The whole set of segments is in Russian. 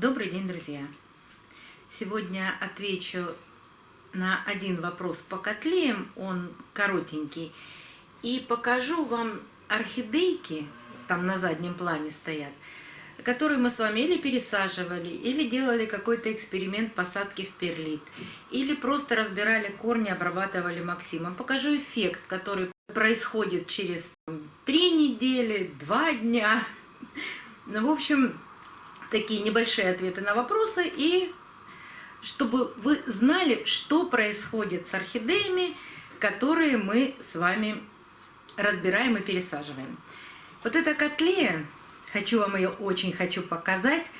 Добрый день, друзья! Сегодня отвечу на один вопрос по котлеям, он коротенький, и покажу вам орхидейки, там на заднем плане стоят, которые мы с вами или пересаживали, или делали какой-то эксперимент посадки в перлит, или просто разбирали корни, обрабатывали Максимом. Покажу эффект, который происходит через 3 недели, 2 дня. Ну, в общем, такие небольшие ответы на вопросы, и чтобы вы знали, что происходит с орхидеями, которые мы с вами разбираем и пересаживаем. Вот эта котлея, вам ее очень хочу показать,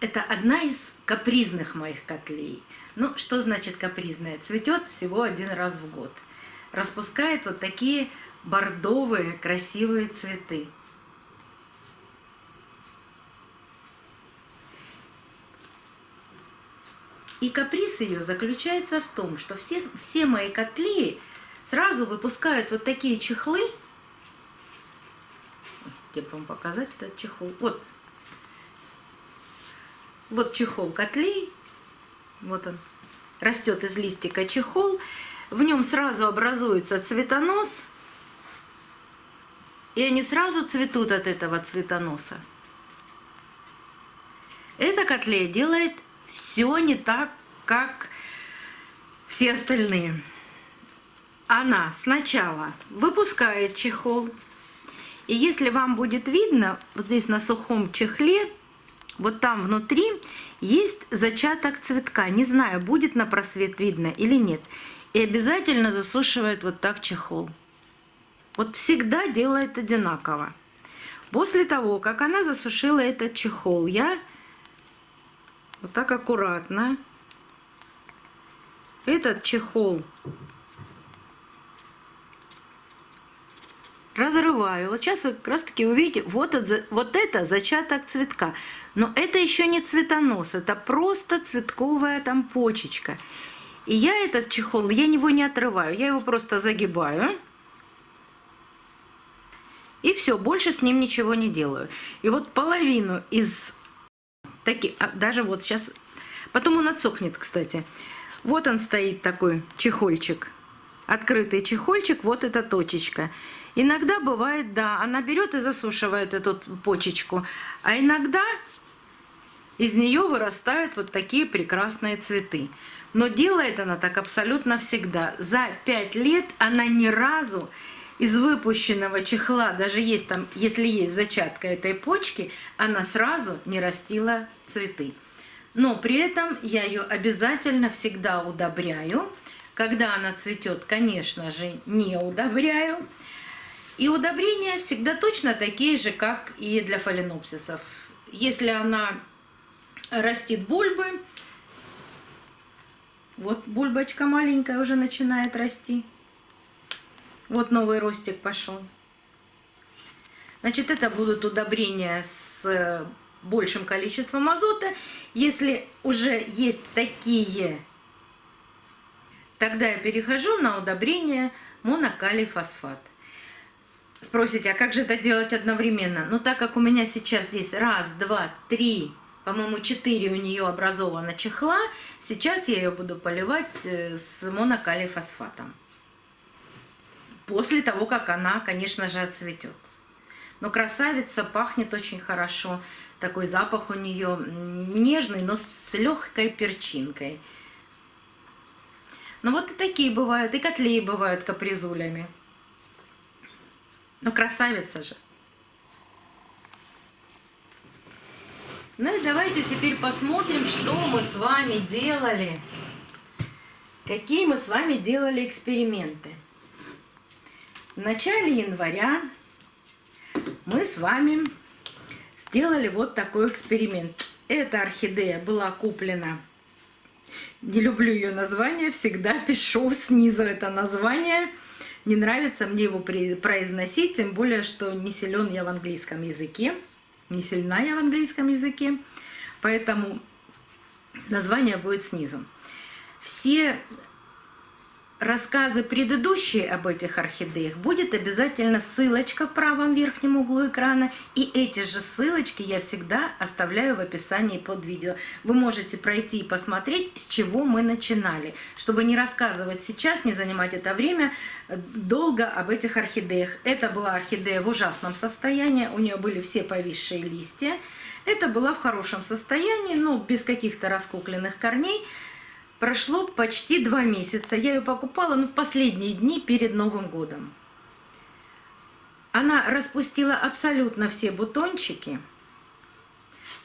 это одна из капризных моих котлей. Ну, что значит капризная? Цветет всего 1 раз в год. Распускает вот такие бордовые красивые цветы. И каприз ее заключается в том, что все мои котлеи сразу выпускают вот такие чехлы. Где бы вам показать этот чехол? Вот чехол котлей. Вот он. Растет из листика чехол. В нем сразу образуется цветонос. И они сразу цветут от этого цветоноса. Эта котлея делает все не так, как все остальные. Она сначала выпускает чехол. И если вам будет видно, вот здесь на сухом чехле, вот там внутри есть зачаток цветка. Не знаю, будет на просвет видно или нет. И обязательно засушивает вот так чехол. Вот всегда делает одинаково. После того, как она засушила этот чехол, я вот так аккуратно этот чехол разрываю. Вот сейчас вы как раз таки увидите, вот это зачаток цветка. Но это еще не цветонос, это просто цветковая там почечка. И я этот чехол, я его не отрываю, я его просто загибаю. И все, больше с ним ничего не делаю. И вот половину из таких, даже вот сейчас, потом он отсохнет, кстати. Вот он стоит такой чехольчик, открытый чехольчик, вот эта точечка. Иногда бывает, да, она берет и засушивает эту почечку, а иногда из нее вырастают вот такие прекрасные цветы. Но делает она так абсолютно всегда. За 5 лет она ни разу из выпущенного чехла, даже есть там, если есть зачатка этой почки, она сразу не растила цветы. Но при этом я ее обязательно всегда удобряю. Когда она цветет, конечно же, не удобряю. И удобрения всегда точно такие же, как и для фаленопсисов. Если она растит бульбы, вот бульбочка маленькая уже начинает расти. Вот новый ростик пошел. Значит, это будут удобрения с большим количеством азота. Если уже есть такие, тогда я перехожу на удобрение монокалий фосфат. Спросите, а как же это делать одновременно? Ну, так как у меня сейчас здесь 1, 2, 3, по-моему, 4 у нее образовано чехла, сейчас я ее буду поливать с монокалий фосфатом. После того, как она, конечно же, отцветет. Но красавица, пахнет очень хорошо. Такой запах у нее нежный, но с легкой перчинкой. Ну вот и такие бывают, и котлеи бывают капризулями. Но красавица же. Ну и давайте теперь посмотрим, что мы с вами делали. Какие мы с вами делали эксперименты. В начале января мы с вами сделали вот такой эксперимент. Эта орхидея была куплена. Не люблю ее название, всегда пишу снизу это название. Не нравится мне его произносить, тем более, что не силен я в английском языке. Не сильна я в английском языке, поэтому название будет снизу. Все рассказы предыдущие об этих орхидеях, будет обязательно ссылочка в правом верхнем углу экрана. И эти же ссылочки я всегда оставляю в описании под видео. Вы можете пройти и посмотреть, с чего мы начинали. Чтобы не рассказывать сейчас, не занимать это время долго об этих орхидеях. Это была орхидея в ужасном состоянии, у нее были все повисшие листья. Это была в хорошем состоянии, но без каких-то раскукленных корней. Прошло почти 2 месяца. Я ее покупала, в последние дни перед Новым годом. Она распустила абсолютно все бутончики.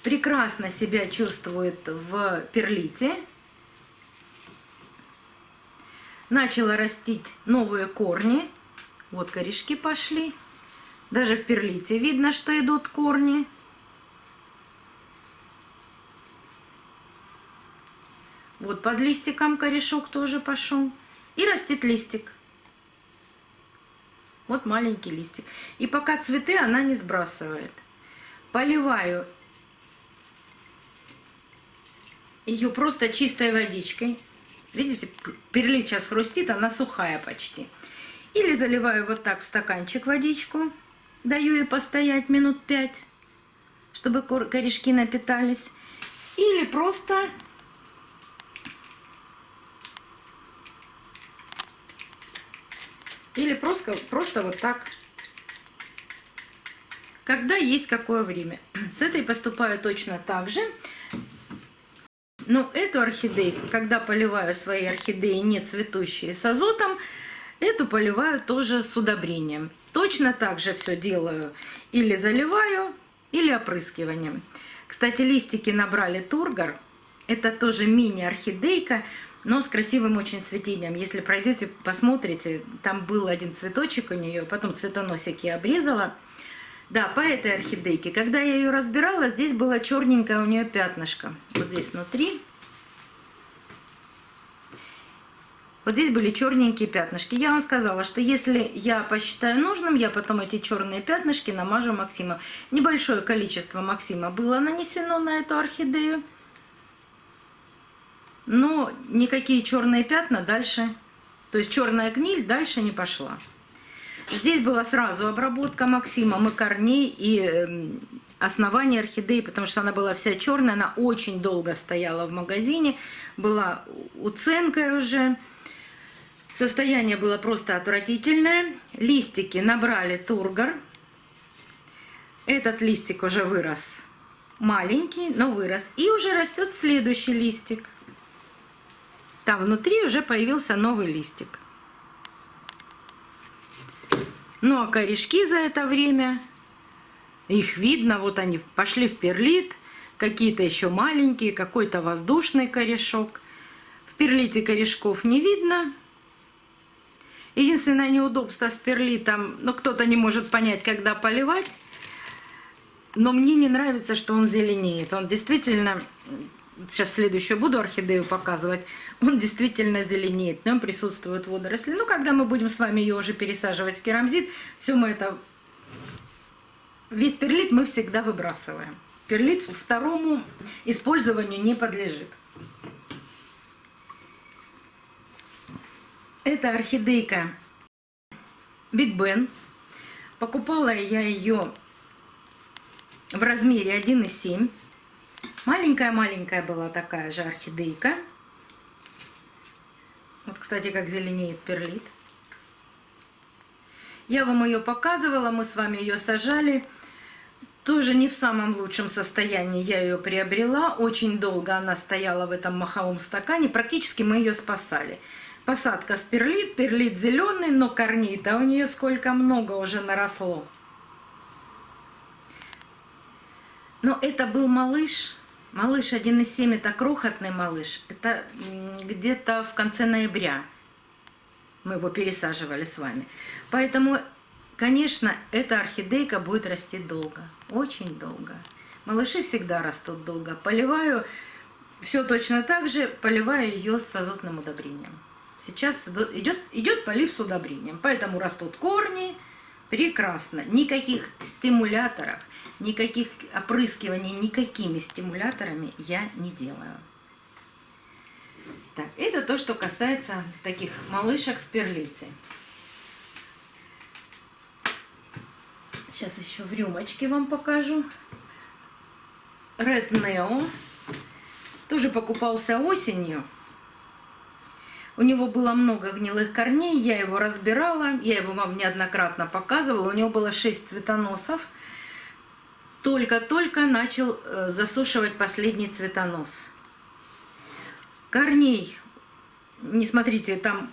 Прекрасно себя чувствует в перлите. Начала растить новые корни. Вот корешки пошли. Даже в перлите видно, что идут корни. Вот под листиком корешок тоже пошел. И растет листик. Вот маленький листик. И пока цветы она не сбрасывает. Поливаю ее просто чистой водичкой. Видите, перлит сейчас хрустит, она сухая почти. Или заливаю вот так в стаканчик водичку. Даю ей постоять минут 5, чтобы корешки напитались. Или просто... Или просто вот так, когда есть какое время. С этой поступаю точно так же. Но эту орхидейку, когда поливаю свои орхидеи не цветущие с азотом, эту поливаю тоже с удобрением. Точно так же все делаю. Или заливаю, или опрыскиванием. Кстати, листики набрали тургор. Это тоже мини-орхидейка, но с красивым очень цветением. Если пройдете, посмотрите, там был один цветочек у нее, потом цветоносик я обрезала. Да, по этой орхидейке. Когда я ее разбирала, здесь было черненькое у нее пятнышко. Вот здесь внутри. Вот здесь были черненькие пятнышки. Я вам сказала, что если я посчитаю нужным, я потом эти черные пятнышки намажу Максимом. Небольшое количество Максима было нанесено на эту орхидею. Но никакие черные пятна дальше, то есть черная гниль дальше не пошла. Здесь была сразу обработка Максимом и корней, и основания орхидеи, потому что она была вся черная, она очень долго стояла в магазине, была уценкой уже. Состояние было просто отвратительное. Листики набрали тургор. Этот листик уже вырос маленький, но вырос. И уже растет следующий листик. Там внутри уже появился новый листик. Ну а корешки за это время, их видно, вот они пошли в перлит, какие-то еще маленькие, какой-то воздушный корешок. В перлите корешков не видно. Единственное неудобство с перлитом, кто-то не может понять, когда поливать, но мне не нравится, что он зеленеет. Он действительно... Сейчас следующую буду орхидею показывать. Он действительно зеленеет. В нем присутствуют водоросли. Когда мы будем с вами ее уже пересаживать в керамзит, все мы это... Весь перлит мы всегда выбрасываем. Перлит второму использованию не подлежит. Это орхидейка Big Ben. Покупала я ее в размере 1,7. Маленькая-маленькая была такая же орхидейка. Вот, кстати, как зеленеет перлит. Я вам ее показывала, мы с вами ее сажали. Тоже не в самом лучшем состоянии я ее приобрела. Очень долго она стояла в этом маховом стакане. Практически мы ее спасали. Посадка в перлит. Перлит зеленый, но корней-то у нее сколько много уже наросло. Но это был малыш. Малыш 1,7, это крохотный малыш. Это где-то в конце ноября мы его пересаживали с вами. Поэтому, конечно, эта орхидейка будет расти долго. Очень долго. Малыши всегда растут долго. Поливаю все точно так же. Поливаю ее с азотным удобрением. Сейчас идет полив с удобрением. Поэтому растут корни. Прекрасно. Никаких стимуляторов, никаких опрыскиваний, никакими стимуляторами я не делаю. Так, Это то, что касается таких малышек в перлите. Сейчас еще в рюмочке вам покажу. Red Neo. Тоже покупался осенью. У него было много гнилых корней, я его разбирала, я его вам неоднократно показывала. У него было 6 цветоносов. Только-только начал засушивать последний цветонос. Корней, не смотрите, там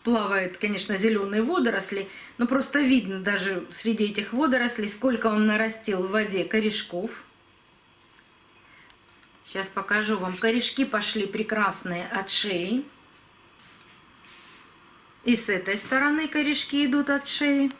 плавают, конечно, зеленые водоросли, но просто видно даже среди этих водорослей, сколько он нарастил в воде корешков. Сейчас покажу вам. Корешки пошли прекрасные от шеи. И с этой стороны корешки идут от шеи.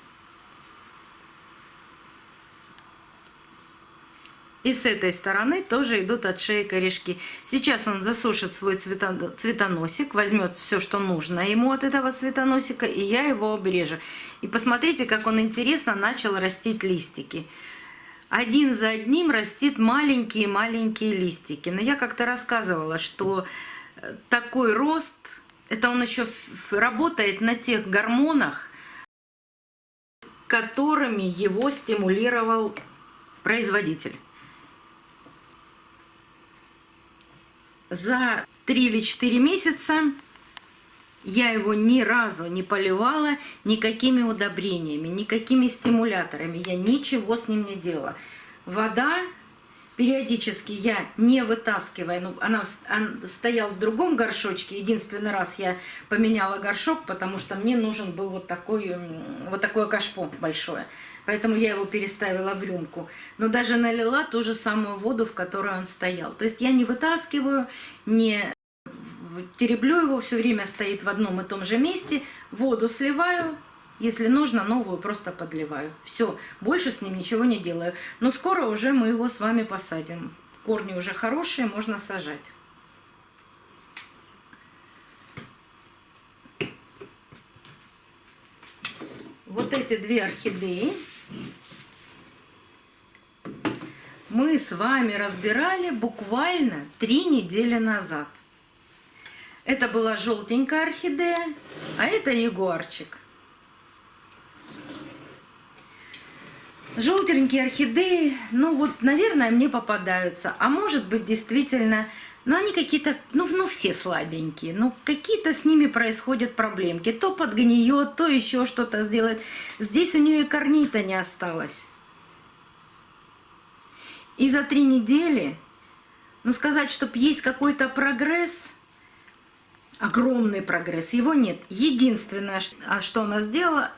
И с этой стороны тоже идут от шеи корешки. Сейчас он засушит свой цветоносик, возьмет все, что нужно ему от этого цветоносика, и я его обрежу. И посмотрите, как он интересно начал растить листики. Один за одним растит маленькие-маленькие листики. Но я как-то рассказывала, что такой рост, это он еще работает на тех гормонах, которыми его стимулировал производитель. За 3 или 4 месяца я его ни разу не поливала никакими удобрениями, никакими стимуляторами. Я ничего с ним не делала. Вода периодически я не вытаскивая, ну, она стояла в другом горшочке. Единственный раз я поменяла горшок, потому что мне нужен был вот такое кашпо большое. Поэтому я его переставила в рюмку. Но даже налила ту же самую воду, в которой он стоял. То есть я не вытаскиваю, не тереблю его, все время стоит в одном и том же месте. Воду сливаю, если нужно, новую просто подливаю. Все, больше с ним ничего не делаю. Но скоро уже мы его с вами посадим. Корни уже хорошие, можно сажать. Вот эти 2 орхидеи мы с вами разбирали буквально 3 недели назад. Это была желтенькая орхидея, а это ягуарчик. Желтенькие орхидеи, ну вот, наверное, мне попадаются. А может быть, действительно, ну они какие-то, ну все слабенькие. Ну какие-то с ними происходят проблемки. То подгниет, то еще что-то сделает. Здесь у нее и корней-то не осталось. И за 3 недели, ну сказать, чтобы есть какой-то прогресс, огромный прогресс, его нет. Единственное, что она сделала,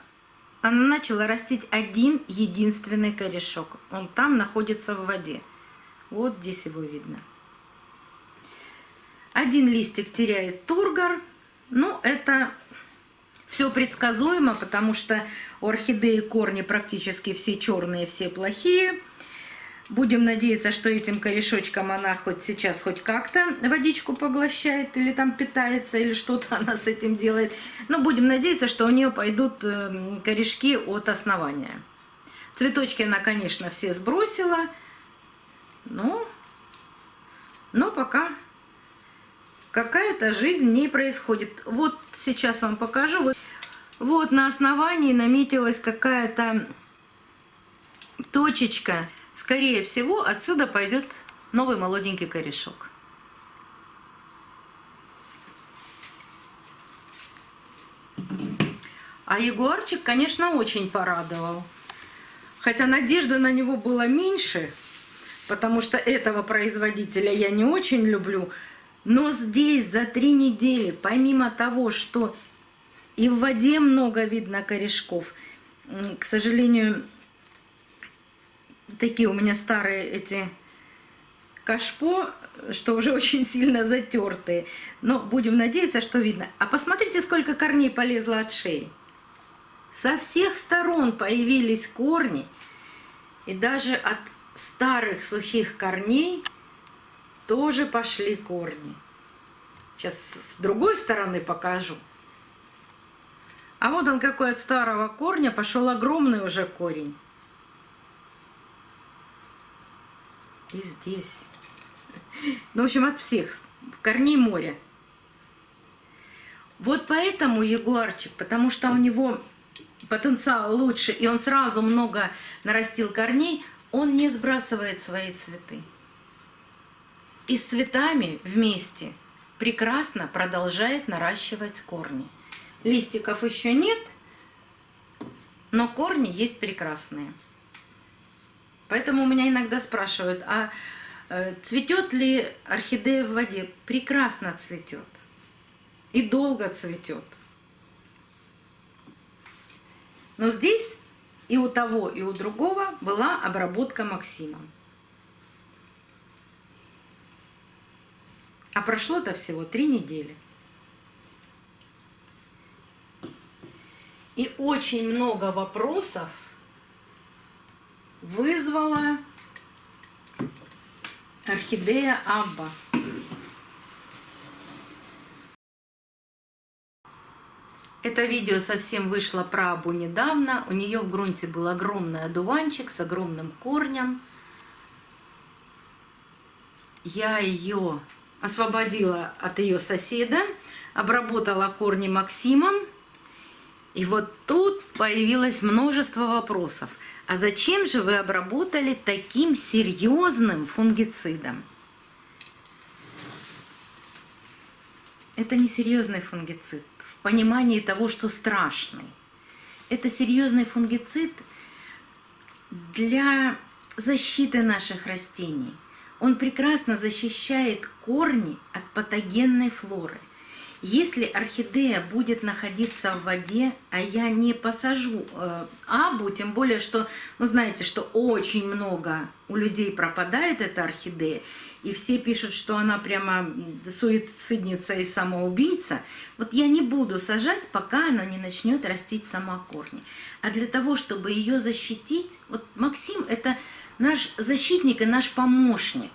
она начала растить один единственный корешок. Он там находится в воде. Вот здесь его видно. Один листик теряет тургор. Ну, это все предсказуемо, потому что у орхидеи корни практически все черные, все плохие. Будем надеяться, что этим корешочком она хоть сейчас хоть как-то водичку поглощает или там питается, или что-то она с этим делает. Но будем надеяться, что у нее пойдут корешки от основания. Цветочки она, конечно, все сбросила, но пока какая-то жизнь в ней происходит. Вот сейчас вам покажу. Вот на основании наметилась какая-то точечка. Скорее всего, отсюда пойдет новый молоденький корешок. А ягуарчик, конечно, очень порадовал. Хотя надежда на него была меньше, потому что этого производителя я не очень люблю. Но здесь за 3 недели, помимо того, что и в воде много видно корешков, к сожалению, такие у меня старые эти кашпо, что уже очень сильно затертые. Но будем надеяться, что видно. А посмотрите, сколько корней полезло от шеи. Со всех сторон появились корни. И даже от старых сухих корней тоже пошли корни. Сейчас с другой стороны покажу. А вот он какой от старого корня пошел огромный уже корень. И здесь. Ну, в общем, от всех корней море. Вот поэтому ягуарчик, потому что у него потенциал лучше, и он сразу много нарастил корней, он не сбрасывает свои цветы. И с цветами вместе прекрасно продолжает наращивать корни. Листиков еще нет, но корни есть прекрасные. Поэтому у меня иногда спрашивают, а цветет ли орхидея в воде? Прекрасно цветет. И долго цветет. Но здесь и у того, и у другого была обработка Максимом. А прошло-то всего 3 недели. И очень много вопросов вызвала орхидея Абба. Это видео совсем вышло про Аббу недавно. У нее в грунте был огромный одуванчик с огромным корнем. Я ее освободила от ее соседа, обработала корни Максимом. И вот тут появилось множество вопросов. А зачем же вы обработали таким серьезным фунгицидом? Это не серьезный фунгицид в понимании того, что страшный. Это серьезный фунгицид для защиты наших растений. Он прекрасно защищает корни от патогенной флоры. Если орхидея будет находиться в воде, а я не посажу Аббу, тем более, что, вы знаете, что очень много у людей пропадает эта орхидея, и все пишут, что она прямо суицидница и самоубийца, вот я не буду сажать, пока она не начнет растить сама корни. А для того, чтобы ее защитить, вот Максим – это наш защитник и наш помощник.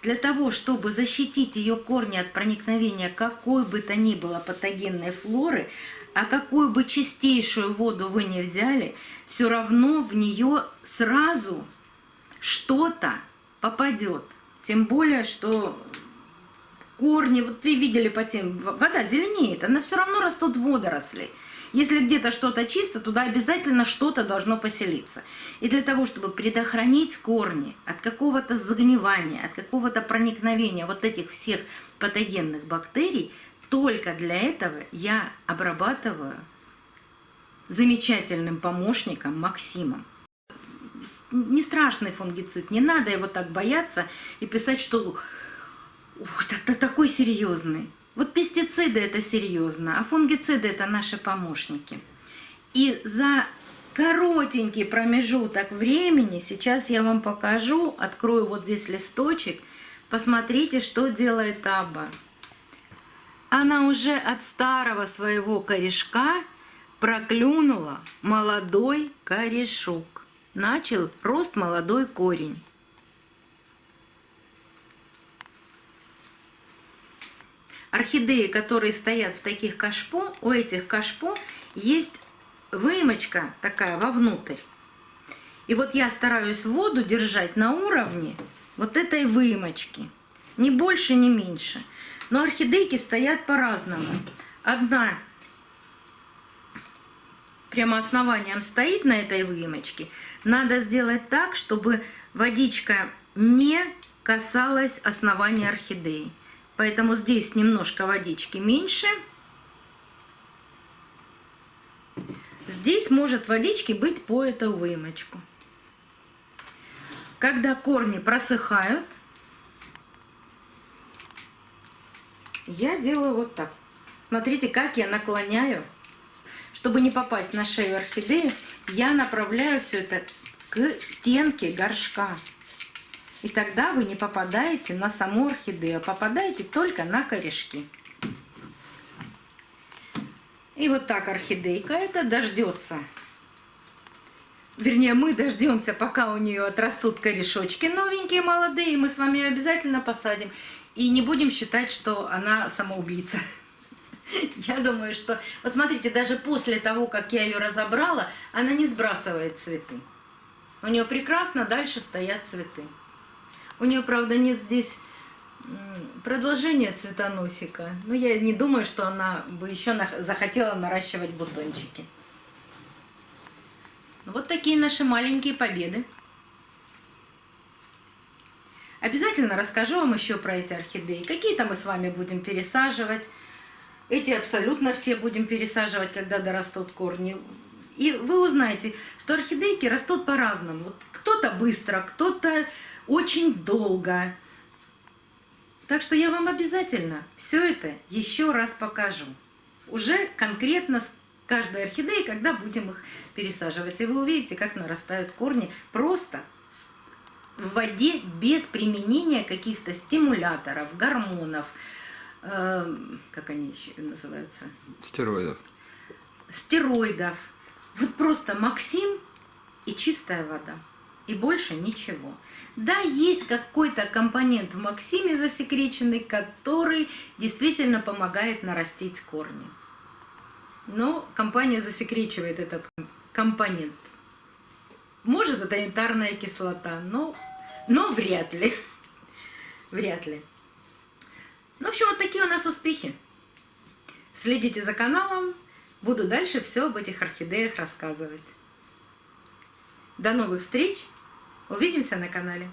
Для того, чтобы защитить ее корни от проникновения какой бы то ни было патогенной флоры, а какую бы чистейшую воду вы не взяли, все равно в нее сразу что-то попадет. Тем более, что корни, вот вы видели по тем, вода зеленеет, она все равно растут водоросли. Если где-то что-то чисто, туда обязательно что-то должно поселиться. И для того, чтобы предохранить корни от какого-то загнивания, от какого-то проникновения вот этих всех патогенных бактерий, только для этого я обрабатываю замечательным помощником Максимом. Не страшный фунгицид, не надо его так бояться и писать, что это такой серьезный. Вот пестициды это серьезно, а фунгициды это наши помощники. И за коротенький промежуток времени, сейчас я вам покажу, открою вот здесь листочек, посмотрите, что делает Абба. Она уже от старого своего корешка проклюнула молодой корешок. Начал рост молодой корень. Орхидеи, которые стоят в таких кашпо, у этих кашпо есть выемочка такая вовнутрь. И вот я стараюсь воду держать на уровне вот этой выемочки. Ни больше, ни меньше. Но орхидейки стоят по-разному. Одна прямо основанием стоит на этой выемочке. Надо сделать так, чтобы водичка не касалась основания орхидеи. Поэтому здесь немножко водички меньше. Здесь может водички быть по эту выемочку. Когда корни просыхают, я делаю вот так. Смотрите, как я наклоняю. Чтобы не попасть на шею орхидеи, я направляю все это к стенке горшка. И тогда вы не попадаете на саму орхидею, а попадаете только на корешки. И вот так орхидейка эта дождется. Вернее, мы дождемся, пока у нее отрастут корешочки новенькие, молодые, и мы с вами ее обязательно посадим. И не будем считать, что она самоубийца. Я думаю, что... Вот смотрите, даже после того, как я ее разобрала, она не сбрасывает цветы. У нее прекрасно дальше стоят цветы. У нее, правда, нет здесь Продолжение цветоносика. Ну, я не думаю, что она бы еще захотела наращивать бутончики. Вот такие наши маленькие победы. Обязательно расскажу вам еще про эти орхидеи. Какие-то мы с вами будем пересаживать. Эти абсолютно все будем пересаживать, когда дорастут корни. И вы узнаете, что орхидейки растут по-разному. Вот кто-то быстро, кто-то очень долго. Так что я вам обязательно все это еще раз покажу. Уже конкретно с каждой орхидеей, когда будем их пересаживать. И вы увидите, как нарастают корни просто в воде без применения каких-то стимуляторов, гормонов. Как они еще называются? Стероидов. Стероидов. Вот просто Максим и чистая вода. И больше ничего. Да, есть какой-то компонент в Максиме засекреченный, который действительно помогает нарастить корни. Но компания засекречивает этот компонент. Может, это янтарная кислота, но вряд ли. Вряд ли. Ну, в общем, вот такие у нас успехи. Следите за каналом. Буду дальше все об этих орхидеях рассказывать. До новых встреч! Увидимся на канале.